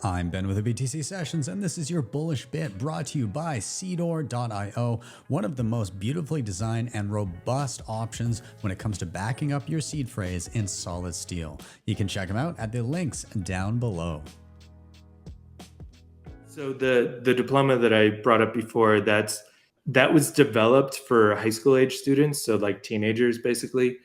I'm Ben with the BTC Sessions, and this is your bullish bit brought to you by Seedor.io, one of the most beautifully designed and robust options when it comes to backing up your seed phrase in solid steel. You can check them out at the links down below. So the diploma that I brought up before, that was developed for high school age students, so like teenagers basically.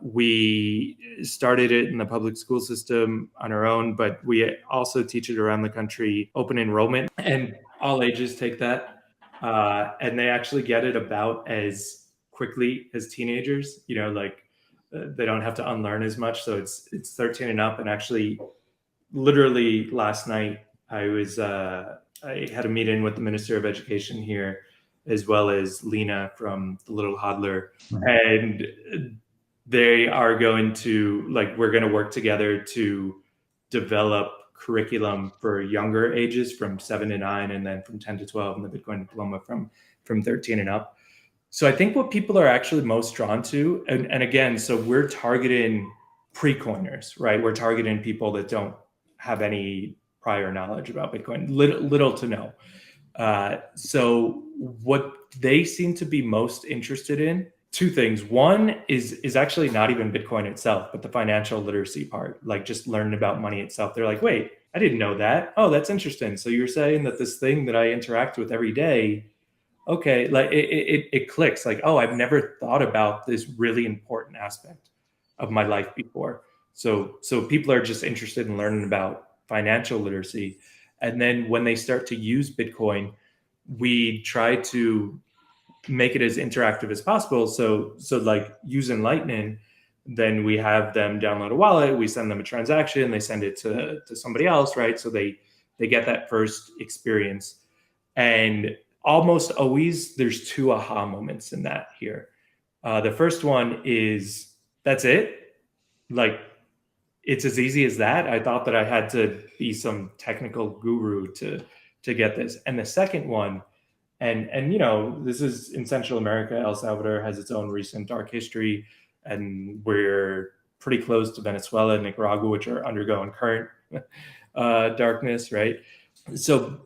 We started it in the public school system on our own, but we also teach it around the country, open enrollment, and all ages take that. And they actually get it about as quickly as teenagers, they don't have to unlearn as much. So it's 13 and up. And actually, literally last night, I had a meeting with the Minister of Education here, as well as Lena from the Little Hodler, and they are going to, we're going to work together to develop curriculum for younger ages from 7 to 9, and then from 10 to 12, and the Bitcoin diploma from 13 and up. So I think what people are actually most drawn to, and again, so we're targeting pre-coiners, right? We're targeting people that don't have any prior knowledge about Bitcoin, little to no. So what they seem to be most interested in, two things. One is actually not even Bitcoin itself, but the financial literacy part, like just learning about money itself. They're like, wait, I didn't know that. Oh, that's interesting. So you're saying that this thing that I interact with every day, okay, like it clicks, like, oh, I've never thought about this really important aspect of my life before. So people are just interested in learning about financial literacy. And then when they start to use Bitcoin, we try to make it as interactive as possible. So like using Lightning, then we have them download a wallet, we send them a transaction, they send it to somebody else, right? So they get that first experience. And almost always there's two aha moments in that here. The first one is, that's it? Like, it's as easy as that? I thought that I had to be some technical guru to get this. And the second one, and this is in Central America. El Salvador has its own recent dark history, and we're pretty close to Venezuela and Nicaragua, which are undergoing current darkness, right? So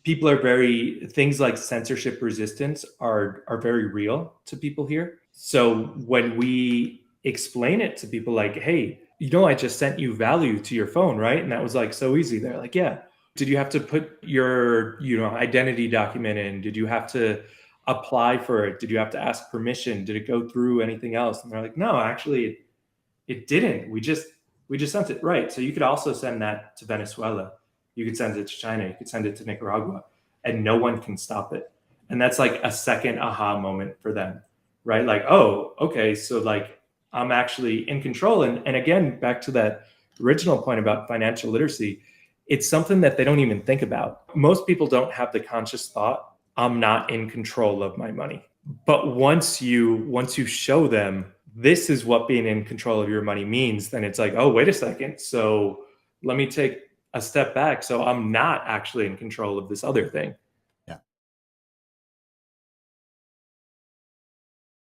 people are things like censorship resistance are very real to people here. So when we explain it to people like, hey, I just sent you value to your phone, right? And that was like so easy. They're like, yeah. Did you have to put your, identity document in? Did you have to apply for it? Did you have to ask permission? Did it go through anything else? And they're like, no, actually it didn't. We just sent it, right? So you could also send that to Venezuela. You could send it to China. You could send it to Nicaragua, and no one can stop it. And that's like a second aha moment for them, right? Like, oh, okay. So like, I'm actually in control. And again, back to that original point about financial literacy, it's something that they don't even think about. Most people don't have the conscious thought, I'm not in control of my money. But once you show them this is what being in control of your money means, then it's like, oh, wait a second. So let me take a step back. So I'm not actually in control of this other thing.